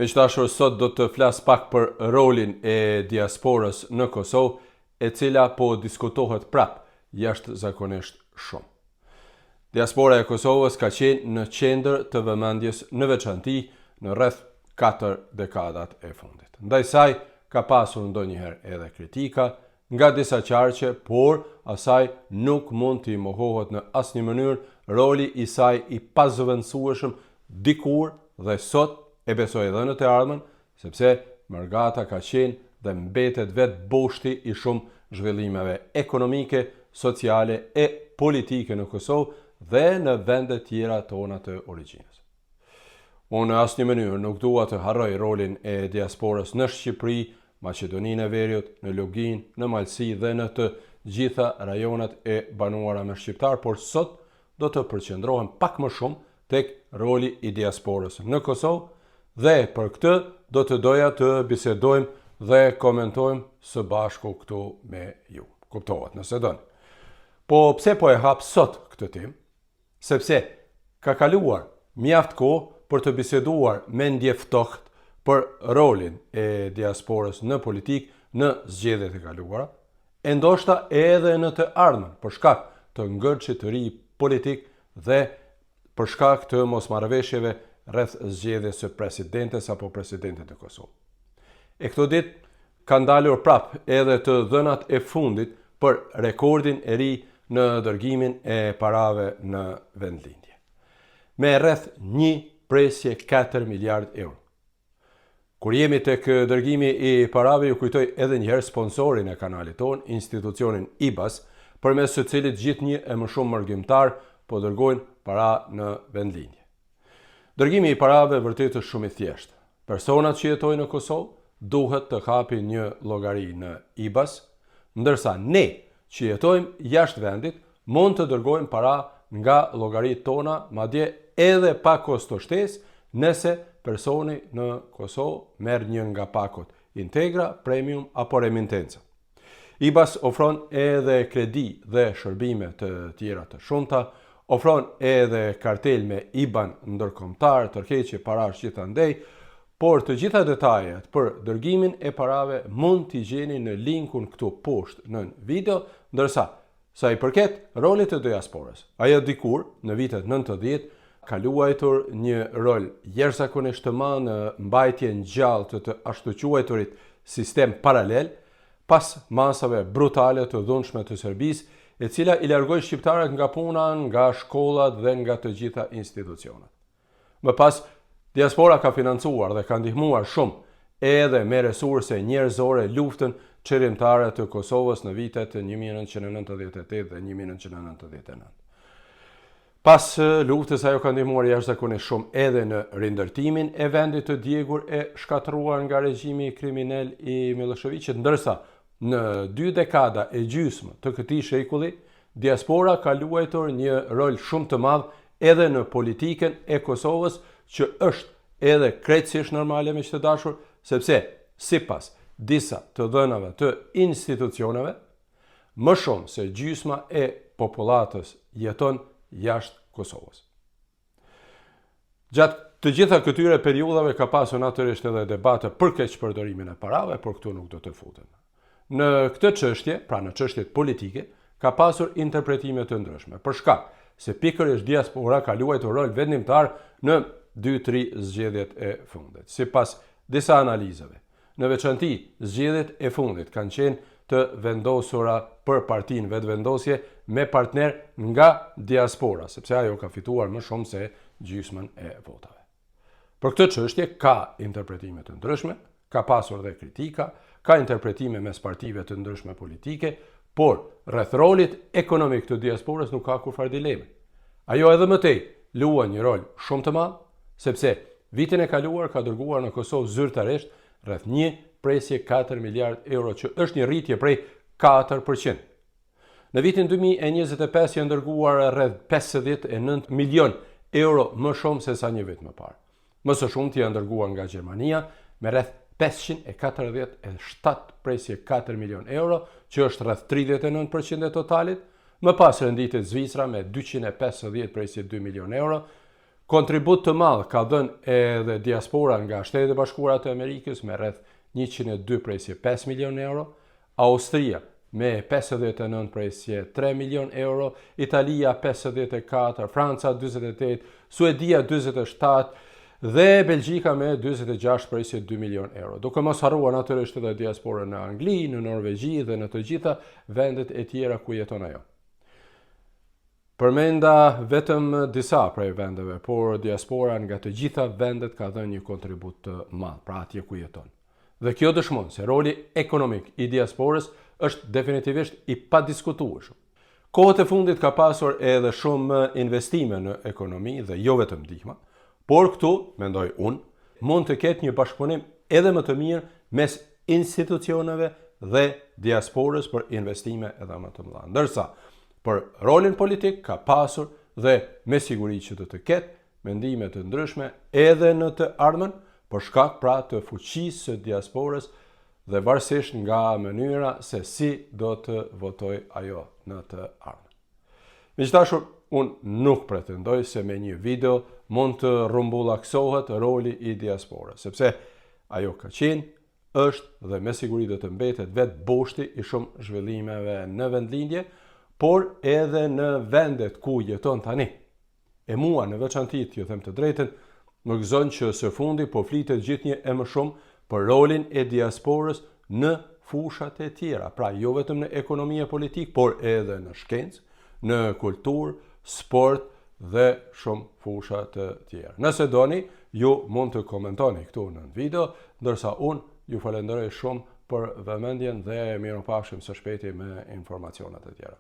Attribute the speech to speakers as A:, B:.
A: Miqdashur, sot do të flas pak për rolin e diasporës në Kosovë, e cila po diskutohet prap jashtëzakonisht shumë. Diaspora e Kosovës ka qenë në qendër të vëmendjes në veçanti në rreth 4 dekadat e fundit. Ndaj saj ka pasur ndonjëherë edhe kritika nga disa qarqe, por asaj nuk mund t'i mohohet në asnjë mënyrë roli i saj i pazëvendësueshëm dikur dhe sot, e besoj edhe në të ardhmen, sepse Margata ka qenë dhe mbetet vetë boshti i shumë zhvillimeve ekonomike, sociale e politike në Kosovë dhe në vendet tjera tona të origjinës. Unë në asnjë mënyrë nuk dua të harroj rolin e diasporës në Shqipëri, Maqedoninë e Veriut, në Lugin, në Malsi dhe në të gjitha rajonat e banuara me shqiptar, por sot do të përqendrohem pak më shumë tek roli i diasporës në Kosovë dhe për këtë do të doja të bisedojmë dhe komentojmë së bashku këtu me ju. Kuptohet nëse doni. Po pse po e hap sot këtë temë? Sepse ka kaluar mjaft kohë për të biseduar me ndjeftoht për rolin e diasporës në politikë në zgjedhjet e kaluara, e ndoshta edhe në të ardhmen për shkak të ngërçit të ri politik dhe për shkak të mosmarrëveshjeve rreth zgjedhjes së presidentes apo presidentit të Kosovës. E këto ditë kanë dalur prap edhe të dhënat e fundit për rekordin e ri në dërgimin e parave në vendlindje, me rreth 1.4 miliard euro. Kur jemi tek dërgimi i parave, ju kujtoj edhe njëherë sponsorin e kanalit ton, institucionin IBAS, përmes së cilit gjithnjë e më shumë mërgjimtar po dërgojnë para në vendlindje. Dërgimi i parave vërtet është shumë i thjeshtë. Personat që jetojnë në Kosovë duhet të hapin një llogari në IBAS, ndërsa ne që jetojmë jashtë vendit mund të dërgojmë para nga llogaritë tona, madje edhe pa kostoshtesë, nëse personi në Kosovë merr një nga pakot Integra, Premium apo Remittenca. IBAS ofron edhe kredi dhe shërbime të tjera të shumta, ofron edhe kartel me IBAN ndërkombëtar, tërheqje parash gjithandej, por të gjitha detajet për dërgimin e parave mund t'i gjeni në linkun këtu poshtë në video, ndërsa sa i përket rolit të diasporës, ajo dikur në vitet 90 ka luajtur një rol jashtëzakonisht të madh në mbajtjen gjallë të ashtu quajturit sistem paralel, pas masave brutale të dhunshme të Serbisë, e cila i largoi shqiptarët nga puna, nga shkollat dhe nga të gjitha institucionet. Më pas, diaspora ka financuar dhe ka ndihmuar shumë edhe me resurse njerëzore luftën çrrimtare të Kosovës në vitet 1998 dhe 1999. Pas luftës ajo ka ndihmuar jashtëzakonisht shumë edhe në rindërtimin e vendit të djegur e shkatëruar nga regjimi kriminal i Miloševićit, ndërsa në 2 dekada e gjysmë të këtij shekulli, diaspora ka luajtur një rol shumë të madh edhe në politikën e Kosovës, që është edhe krejtësisht normale me të dashur, sepse sipas disa të dhënave të institucioneve, më shumë se gjysma e popullatës jeton jashtë Kosovës. Gjatë të gjitha këtyre periudhave ka pasur natyrisht edhe debate për keqpërdorimin e parave, por këtu nuk do të futem. Në këtë çështje, pra në çështjet politike, ka pasur interpretime të ndryshme, për shkak se pikërisht diaspora ka luajtur rol vendimtar në 2-3 zgjedhjet e fundit. Sipas disa analizave, në veçanti zgjedhjet e fundit kanë qenë të vendosura për partinë vetëvendosje me partner nga diaspora, sepse ajo ka fituar më shumë se gjysmën e votave. Për këtë çështje ka interpretime të ndryshme, ka pasur dhe kritika, ka interpretime mes partive të ndryshme politike, por rreth rolit ekonomik të diasporës nuk ka kurfar dileme. Ajo edhe më tej luan një rol shumë të madh, sepse vitin e kaluar ka dërguar në Kosovë zyrtarisht rreth 1.4 miliard euro, që është një rritje prej 4%. Në vitin 2025 janë dërguar rreth 59 milion euro më shumë se sa një vit më parë. Më së shumti janë dërguar nga Gjermania me rreth 547,4 milion euro, që është rreth 39% e totalit, më pas renditet Zvicra me 250,2 milion euro, Kontribut të madh ka dhënë edhe diaspora nga Shtetet e Bashkuara të Amerikës me rreth 102.5 milion euro, Austria me 59.3 milion euro, Italia 54, Franca 28, Suedia 27 dhe Belgjika me 26.2 milion euro. Duke mos harruar natyrisht edhe diaspora në Angli, në Norvegji dhe në të gjitha vendet e tjera ku jeton ajo. Përmenda vetëm disa prej vendeve, por diaspora nga të gjitha vendet ka dhënë një kontribut të madh, pra atje ku jeton. Dhe kjo dëshmon se roli ekonomik i diasporës është definitivisht i padiskutueshëm. Kohët e fundit ka pasur edhe shumë investime në ekonomi dhe jo vetëm ndihma, por këtu, mendoj unë, mund të ketë një bashkëpunim edhe më të mirë mes institucioneve dhe diasporës për investime edhe më të mëdha. Ndërsa, për rolin politik ka pasur dhe me siguri që të ketë mendime të ndryshme edhe në të ardhmen, për shkak pra të fuqisë së diasporës dhe varësisht nga mënyra se si do të votoj ajo në të ardhmen. Miqdashur, unë nuk pretendoj se me një video mund të rumbullaksohet roli i diasporës, sepse ajo ka qenë, është dhe me siguri do të mbetet vetë boshti i shumë zhvillimeve në vendlindje, por edhe në vendet ku jeton tani. E mua në veçanti, ju them të drejtën, më gëzon që së fundi po flitet gjithnjë e më shumë për rolin e diasporës në fushat e tjera, pra jo vetëm në ekonomia politik, por edhe në shkencë, në kulturë, sport dhe shumë fusha të tjera. Nëse doni, ju mund të komentoni këtu në video, ndërsa unë ju falenderoj shumë për vëmendjen dhe mirupafshim së shpejti me informacionet e tjera.